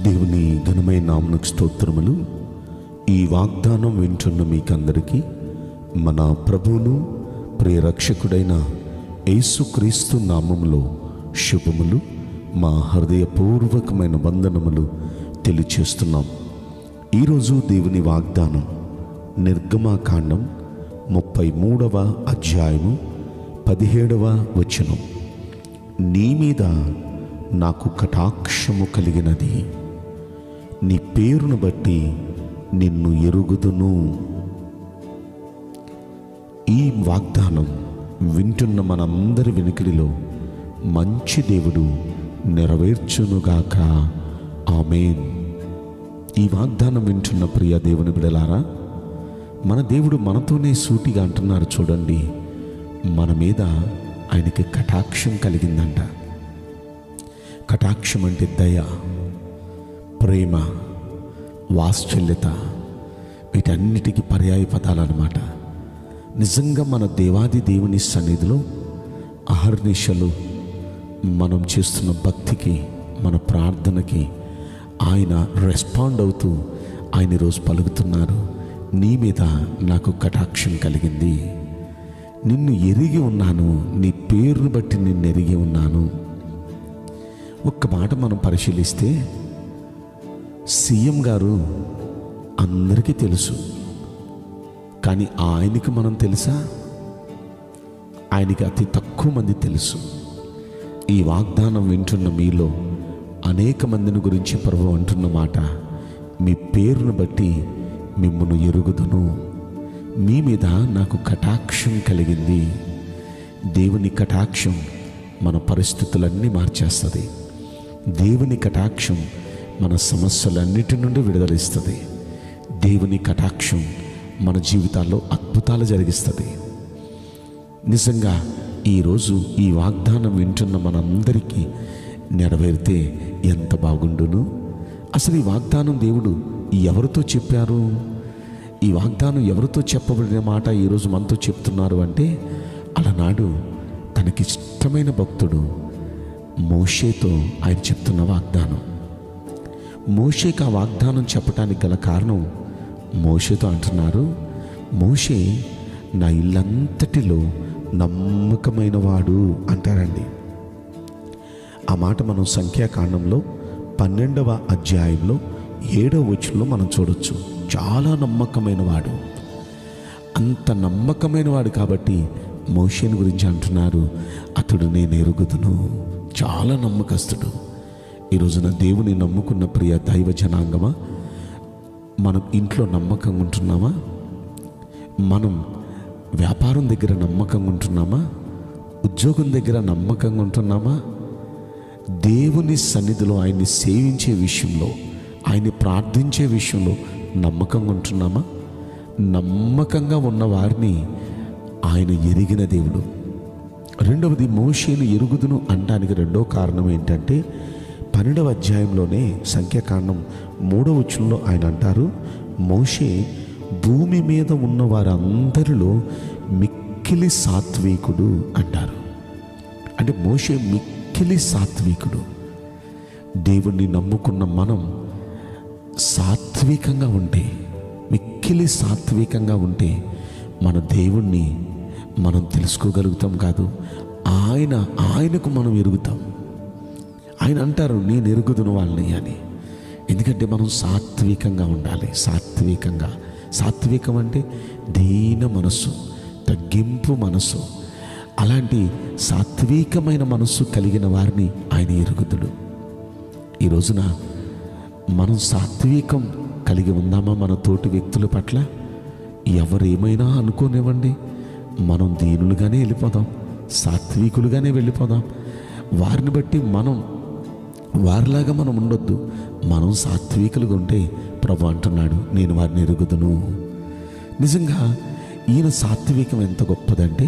దేవుని ఘనమైన నామమునకు స్తోత్రములు. ఈ వాగ్దానం వింటున్న మీకందరికీ మన ప్రభువును ప్రియరక్షకుడైన యేసుక్రీస్తు నామములో శుభములు, మా హృదయపూర్వకమైన వందనములు తెలియచేస్తున్నాం. ఈరోజు దేవుని వాగ్దానం నిర్గమకాండం 33వ అధ్యాయము 17వ వచనం. నీ మీద నాకు కటాక్షము కలిగినది, నీ పేరును బట్టి నిన్ను ఎరుగుదును. ఈ వాగ్దానం వింటున్న మనందరి వెనుకడిలో మంచి దేవుడు నెరవేర్చునుగాక. ఆమేన్. ఈ వాగ్దానం వింటున్న ప్రియ దేవుని బిడలారా, మన దేవుడు మనతోనే సూటిగా అంటున్నారు. చూడండి, మన మీద ఆయనకి కటాక్షం కలిగిందంట. కటాక్షం అంటే దయ, ప్రేమ, వాత్సల్యత, వీటన్నిటికీ పర్యాయ పదాలు అన్నమాట. నిజంగా మన దేవాది దేవుని సన్నిధిలో అహర్నిశలు మనం చేస్తున్న భక్తికి, మన ప్రార్థనకి ఆయన రెస్పాండ్ అవుతూ ఆయన ఈరోజు పలుకుతున్నారు, నీ మీద నాకు కటాక్షం కలిగింది, నిన్ను ఎరిగి ఉన్నాను, నీ పేరును బట్టి నిన్ను ఎరిగి ఉన్నాను. ఒక్క మాట మనం పరిశీలిస్తే, సీఎం గారు అందరికీ తెలుసు, కానీ ఆయనకి మనం తెలుసా? ఆయనకి అతి తక్కువ మంది తెలుసు. ఈ వాగ్దానం వింటున్న మీలో అనేక మందిని గురించి ప్రభువు అంటున్న మాట, మీ పేరును బట్టి మిమ్మును ఎరుగుదును, మీ మీద నాకు కటాక్షం కలిగింది. దేవుని కటాక్షం మన పరిస్థితులన్నీ మార్చేస్తుంది. దేవుని కటాక్షం మన సమస్యలన్నిటి నుండి విడుదలిస్తుంది. దేవుని కటాక్షం మన జీవితాల్లో అద్భుతాలు జరిగిస్తుంది. నిజంగా ఈరోజు ఈ వాగ్దానం వింటున్న మనందరికీ నెరవేరితే ఎంత బాగుండును. అసలు ఈ వాగ్దానం దేవుడు ఎవరితో చెప్పారు? ఈ వాగ్దానం ఎవరితో చెప్పబడిన మాట ఈరోజు మనతో చెప్తున్నారు అంటే, అలనాడు తనకిష్టమైన భక్తుడు మోషేతో ఆయన చెప్తున్న వాగ్దానం. మోషేకి ఆ వాగ్దానం చెప్పడానికి గల కారణం, మోషేతో అంటున్నారు, మోషే నా ఇల్లంతటిలో నమ్మకమైన వాడు అంటారండి. ఆ మాట మనం సంఖ్యాకాండంలో 12వ అధ్యాయంలో 7వ వచనంలో మనం చూడొచ్చు. చాలా నమ్మకమైన వాడు, అంత నమ్మకమైన వాడు కాబట్టి మోషేని గురించి అంటున్నారు, అతడు నేను ఎరుగుదును, చాలా నమ్మకస్తుడు. ఈరోజున దేవుని నమ్ముకున్న ప్రియ దైవ జనాంగమా, మనం ఇంట్లో నమ్మకంగా ఉంటున్నామా? మనం వ్యాపారం దగ్గర నమ్మకంగా ఉంటున్నామా? ఉద్యోగం దగ్గర నమ్మకంగా ఉంటున్నామా? దేవుని సన్నిధిలో ఆయన్ని సేవించే విషయంలో, ఆయన్ని ప్రార్థించే విషయంలో నమ్మకంగా ఉంటున్నామా? నమ్మకంగా ఉన్న వారిని ఆయన ఎరిగిన దేవుడు. రెండవది, మోషేను ఎరుగుదును అనడానికి రెండో కారణం ఏంటంటే, 12వ అధ్యాయంలోనే సంఖ్యాకాండం 3వ వచనంలో ఆయన అంటారు, మోషే భూమి మీద ఉన్న వారందరిలో మిక్కిలి సాత్వికుడు అంటారు. అంటే మోషే మిక్కిలి సాత్వికుడు. దేవుణ్ణి నమ్ముకున్న మనం సాత్వికంగా ఉంటే, మిక్కిలి సాత్వికంగా ఉంటే మన దేవుణ్ణి మనం తెలుసుకోగలుగుతాం కాదు, ఆయనకు మనం ఎరుగుతాం. ఆయన అంటారు, నేను ఎరుగుదును వాళ్ళని అని. ఎందుకంటే మనం సాత్వికంగా ఉండాలి. సాత్వికం అంటే దీన మనస్సు, తగ్గింపు మనస్సు. అలాంటి సాత్వికమైన మనస్సు కలిగిన వారిని ఆయన ఎరుగుదుడు. ఈ రోజున మనం సాత్వికం కలిగి ఉందామా? మన తోటి వ్యక్తుల పట్ల ఎవరేమైనా అనుకోనివ్వండి, మనం దీనులుగానే వెళ్ళిపోదాం, సాత్వికులుగానే వెళ్ళిపోదాం. వారిని బట్టి మనం వారిలాగా మనం ఉండొద్దు. మనం సాత్వికులుగా ఉంటే ప్రభు అంటున్నాడు, నేను వారిని ఎరుగుదును. నిజంగా ఈయన సాత్వికం ఎంత గొప్పదంటే,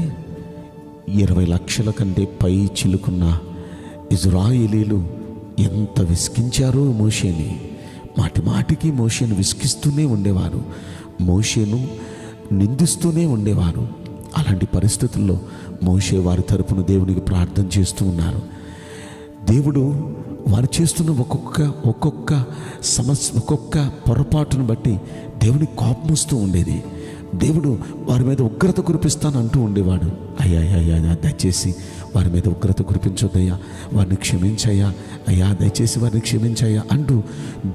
20 లక్షల కంటే పై చిలుకున్న ఇజ్రాయేలీలు ఎంత విసిగించారో మోషేని. మాటికి మోషేను విసిగిస్తూనే ఉండేవారు, మోషేను నిందిస్తూనే ఉండేవారు. అలాంటి పరిస్థితుల్లో మోషే వారి తరపున దేవునికి ప్రార్థన చేస్తూ ఉన్నారు. దేవుడు వారు చేస్తున్న ఒక్కొక్క సమస్య, ఒక్కొక్క పొరపాటును బట్టి దేవునికి కోపం వస్తూ ఉండేది. దేవుడు వారి మీద ఉగ్రత కురిపిస్తాను అంటూ ఉండేవాడు. అయ్యా దయచేసి వారి మీద ఉగ్రత కురిపించొద్దయ్యా, వారిని క్షమించయ్యా, అయ్యా దయచేసి వారిని క్షమించయ్యా అంటూ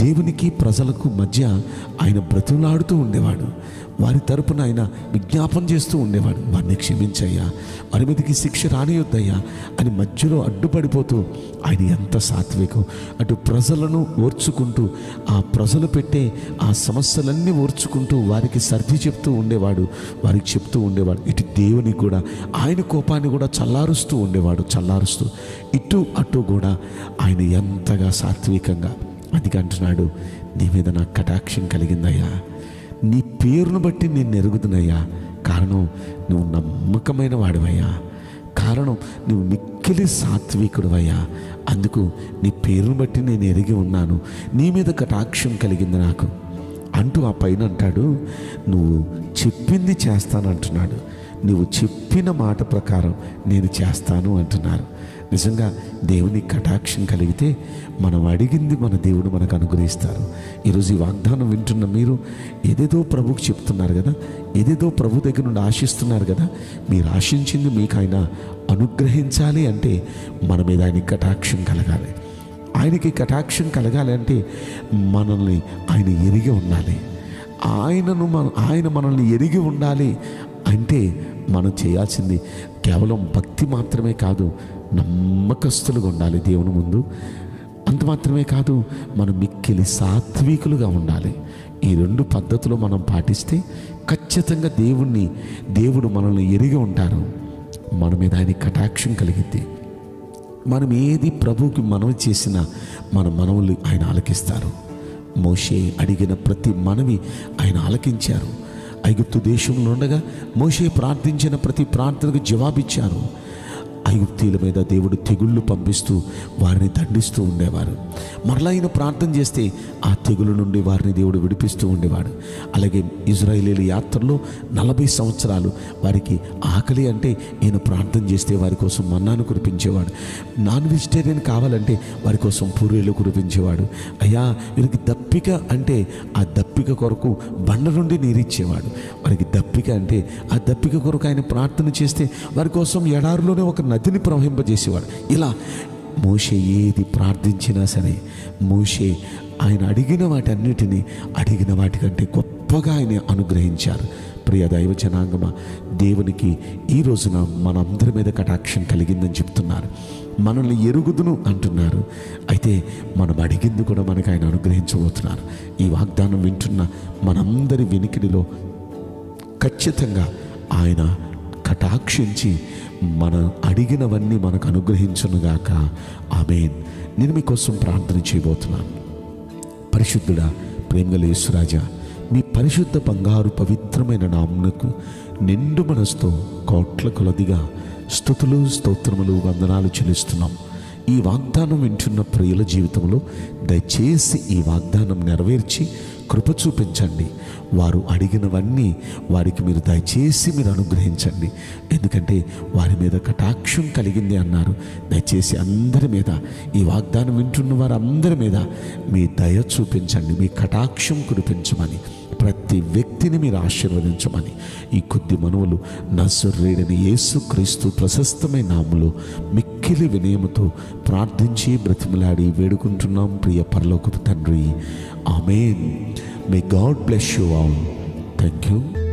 దేవునికి ప్రజలకు మధ్య ఆయన బ్రతులాడుతూ ఉండేవాడు. వారి తరపున ఆయన విజ్ఞాపన చేస్తూ ఉండేవాడు. వారిని క్షమించయ్యా, వారి మీదకి శిక్ష రానియొద్దయ్యా అని మధ్యలో అడ్డుపడిపోతూ ఆయన ఎంత సాత్వికం. అటు ప్రజలను ఓర్చుకుంటూ, ఆ ప్రజలు పెట్టే ఆ సమస్యలన్నీ ఓర్చుకుంటూ వారికి సర్ది చెప్తూ ఉండేవాడు, వారికి చెప్తూ ఉండేవాడు. ఇటు దేవుని కూడా ఆయన కోపాన్ని కూడా చల్లారుస్తూ ఉండేవాడు, చల్లారుస్తూ ఇటు అటు కూడా ఆయన ఎంతగా సాత్వికంగా. అందుకే అంటున్నాడు, నీ మీద నాకు కటాక్షం కలిగిందయ్యా, నీ పేరును బట్టి నేను ఎరుగుదునయ్యా, కారణం నువ్వు నమ్మకమైన వాడివయ్యా, కారణం నువ్వు మిక్కిలి సాత్వికుడివయ్యా, అందుకు నీ పేరును బట్టి నేను ఎరిగి ఉన్నాను, నీ మీద కటాక్షం కలిగింది నాకు అంటూ ఆ పైన అంటాడు, నువ్వు చెప్పింది చేస్తానంటున్నాడు. నువ్వు చెప్పిన మాట ప్రకారం నేను చేస్తాను అంటున్నారు. నిజంగా దేవుని కటాక్షం కలిగితే మనం అడిగింది మన దేవుడు మనకు అనుగ్రహిస్తారు. ఈరోజు ఈ వాగ్దానం వింటున్న మీరు ఏదేదో ప్రభుకి చెప్తున్నారు కదా, ఏదేదో ప్రభు దగ్గర నుండి ఆశిస్తున్నారు కదా. మీరు ఆశించింది మీకు ఆయన అనుగ్రహించాలి అంటే మన మీద ఆయనకి కటాక్షం కలగాలి. ఆయనకి కటాక్షం కలగాలి అంటే మనల్ని ఆయన ఎరిగి ఉండాలి. ఆయన మనల్ని ఎరిగి ఉండాలి అంటే మనం చేయాల్సింది కేవలం భక్తి మాత్రమే కాదు, నమ్మకస్తులుగా ఉండాలి దేవుని ముందు. అంత మాత్రమే కాదు, మనం మిక్కిలి సాత్వికులుగా ఉండాలి. ఈ రెండు పద్ధతులు మనం పాటిస్తే ఖచ్చితంగా దేవుడు మనల్ని ఎరిగి ఉంటారు. మన మీద ఆయన కటాక్షం కలిగిద్ది. మనం ఏది ప్రభువుకి మనవి చేసినా మన మనవులు ఆయన ఆలకిస్తారు. మోషే అడిగిన ప్రతి మనవి ఆయన ఆలకించారు. ఐగుప్తు దేశంలో ఉండగా మోషే ప్రార్థించిన ప్రతి ప్రార్థనకు జవాబిచ్చారు. ఐగుప్తీయుల మీద దేవుడు తెగుళ్ళు పంపిస్తూ వారిని దండిస్తూ ఉండేవారు. మరలా ఆయన ప్రార్థన చేస్తే ఆ తెగులు నుండి వారిని దేవుడు విడిపిస్తూ ఉండేవాడు. అలాగే ఇజ్రాయేలీల యాత్రలో 40 సంవత్సరాలు వారికి ఆకలి అంటే ఈయన ప్రార్థన చేస్తే వారి కోసం మన్నాను కురిపించేవాడు. నాన్ వెజిటేరియన్ కావాలంటే వారి కోసం పూరీలు కురిపించేవాడు. అయ్యా వీరికి దప్పిక అంటే ఆ దప్పిక కొరకు బండ నుండి నీరిచ్చేవాడు. వారికి దప్పిక అంటే ఆ దప్పిక కొరకు ఆయన ప్రార్థన చేస్తే వారి కోసం ఎడారిలోనే ఒక నదిని ప్రవహింపజేసేవాడు. ఇలా మోషే ఏది ప్రార్థించినా సరే మోషే ఆయన అడిగిన వాటన్నిటినీ అడిగిన వాటికంటే గొప్పగా ఆయన అనుగ్రహించారు. ప్రియ దైవ జనాంగమా, దేవునికి ఈ రోజున మనందరి మీద కటాక్షం కలిగిందని చెప్తున్నారు. మనల్ని ఎరుగుదును అంటున్నారు. అయితే మనం అడిగింది కూడా మనకు ఆయన అనుగ్రహించబోతున్నారు. ఈ వాగ్దానం వింటున్న మనందరి వినికిడిలో ఖచ్చితంగా ఆయన కటాక్షించి మనం అడిగినవన్నీ మనకు అనుగ్రహించునుగాక. ఆమేన్. నేను మీకోసం ప్రార్థన చేయబోతున్నాను. పరిశుద్ధుడా, ప్రేమగల యేసురాజా, మీ పరిశుద్ధ బంగారు పవిత్రమైన నామమునకు నిండు మనసుతో కోట్ల కొలదిగా స్తుతులు, స్తోత్రములు, వందనాలు చెల్లిస్తున్నాం. ఈ వాగ్దానం వింటున్న ప్రియుల జీవితంలో దయచేసి ఈ వాగ్దానం నెరవేర్చి కృప చూపించండి. వారు అడిగినవన్నీ వారికి మీరు దయచేసి మీరు అనుగ్రహించండి. ఎందుకంటే వారి మీద కటాక్షం కలిగింది అన్నారు. దయచేసి అందరి మీద, ఈ వాగ్దానం వింటున్న వారందరి మీద మీ దయ చూపించండి, మీ కటాక్షం కురిపించమని, ప్రతి వ్యక్తిని మీరు ఆశీర్వదించమని ఈ కొద్ది మనవులు నజరేయుడైన యేసుక్రీస్తు ప్రశస్తమైన నామములో మిక్కిలి వినయముతో ప్రార్థించి బ్రతిమలాడి వేడుకుంటున్నాం ప్రియ పరలోకపు తండ్రి. ఆమేన్. May God bless you all. Thank you.